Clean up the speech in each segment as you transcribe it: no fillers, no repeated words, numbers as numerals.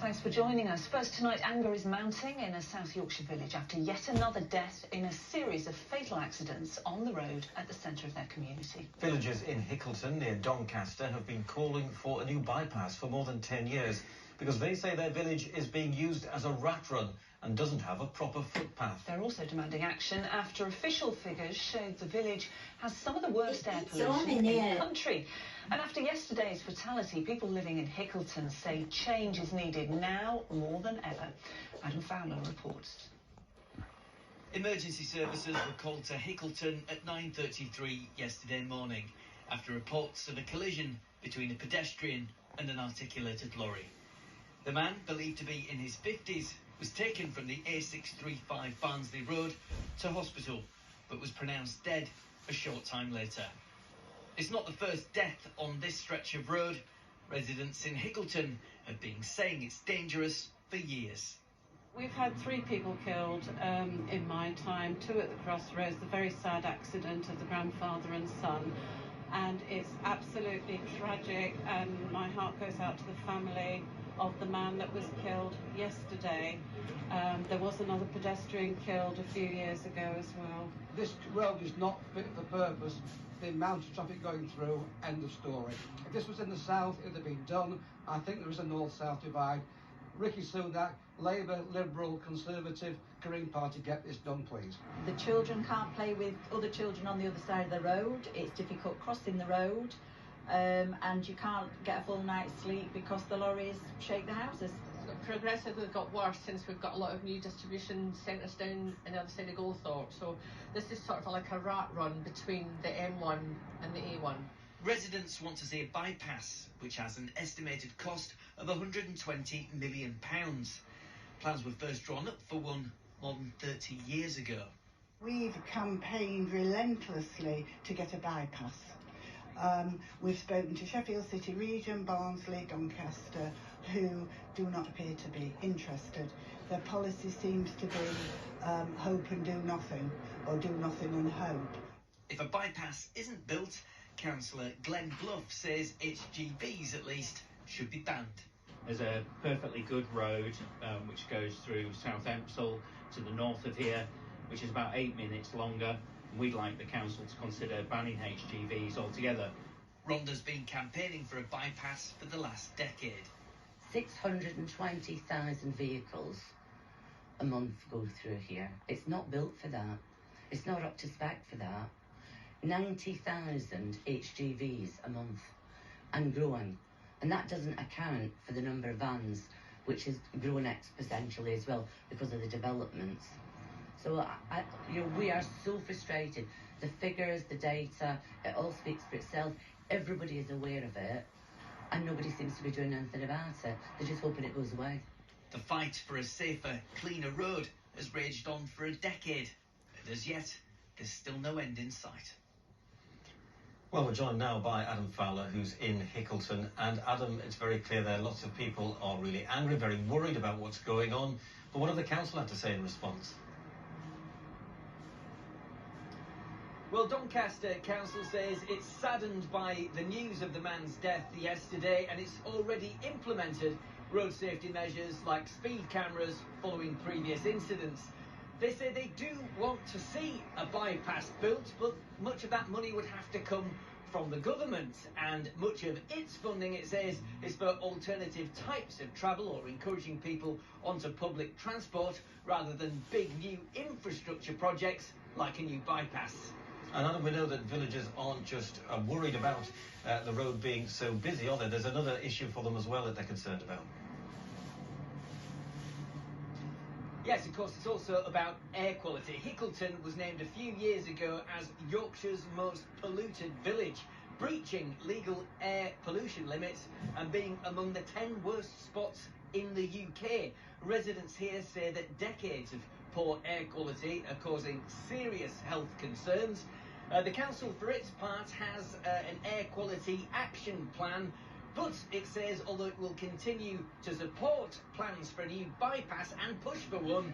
Thanks for joining us. First tonight, anger is mounting in a South Yorkshire village after yet another death in a series of fatal accidents on the road at the centre of their community. Villagers in Hickleton near Doncaster have been calling for a new bypass for more than 10 years because they say their village is being used as a rat run and doesn't have a proper footpath. They're also demanding action after official figures showed the village has some of the worst air pollution in the country. And after yesterday's fatality, people living in Hickleton say change is needed now more than ever. Adam Fowler reports. Emergency services were called to Hickleton at 9:33 yesterday morning after reports of a collision between a pedestrian and an articulated lorry. The man, believed to be in his 50s, was taken from the A635 Barnsley Road to hospital, but was pronounced dead a short time later. It's not the first death on this stretch of road. Residents in Hickleton have been saying it's dangerous for years. We've had 3 people killed in my time, 2 at the crossroads, the very sad accident of the grandfather and son. And it's absolutely tragic, and my heart goes out to the family of the man that was killed yesterday. There was another pedestrian killed a few years ago as well. This road is not fit for purpose. The amount of traffic going through, end of story. If this was in the south, it would have been done. I think there is a north-south divide. Rishi Sunak, Labour, Liberal, Conservative, Green Party, get this done, please. The children can't play with other children on the other side of the road. It's difficult crossing the road, and you can't get a full night's sleep because the lorries shake the houses. Progressively got worse since we've got a lot of new distribution centres down on the other side of Goldthorpe. So this is sort of like a rat run between the M1 and the A1. Residents want to see a bypass, which has an estimated cost of £120 million. Plans were first drawn up for one more than 30 years ago. We've campaigned relentlessly to get a bypass. We've spoken to Sheffield City Region, Barnsley, Doncaster, who do not appear to be interested. Their policy seems to be hope and do nothing, or do nothing and hope. If a bypass isn't built, Councillor Glenn Bluff says HGVs at least should be banned. There's a perfectly good road which goes through South Empsall to the north of here, which is about 8 minutes longer. We'd like the council to consider banning HGVs altogether. Rhonda's been campaigning for a bypass for the last decade. 620,000 vehicles a month go through here. It's not built for that. It's not up to spec for that. 90,000 HGVs a month and growing. And that doesn't account for the number of vans, which is growing exponentially as well because of the developments. So we are so frustrated. The figures, the data, it all speaks for itself. Everybody is aware of it, and nobody seems to be doing anything about it. They're just hoping it goes away. The fight for a safer, cleaner road has raged on for a decade, but as yet, there's still no end in sight. Well, we're joined now by Adam Fowler, who's in Hickleton. And Adam, it's very clear there lots of people are really angry, very worried about what's going on. But what have the council had to say in response? Well, Doncaster Council says it's saddened by the news of the man's death yesterday, and it's already implemented road safety measures like speed cameras following previous incidents. They say they do want to see a bypass built, but much of that money would have to come from the government, and much of its funding, it says, is for alternative types of travel or encouraging people onto public transport rather than big new infrastructure projects like a new bypass. And Adam, we know that villagers aren't just worried about the road being so busy, are there? There's another issue for them as well that they're concerned about. Yes, of course, it's also about air quality. Hickleton was named a few years ago as Yorkshire's most polluted village, breaching legal air pollution limits and being among the 10 worst spots in the UK. Residents here say that decades of poor air quality are causing serious health concerns. The council, for its part, has an air quality action plan, but it says although it will continue to support plans for a new bypass and push for one,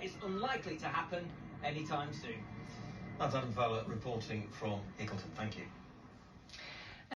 it's unlikely to happen anytime soon. That's Adam Fowler reporting from Hickleton. Thank you.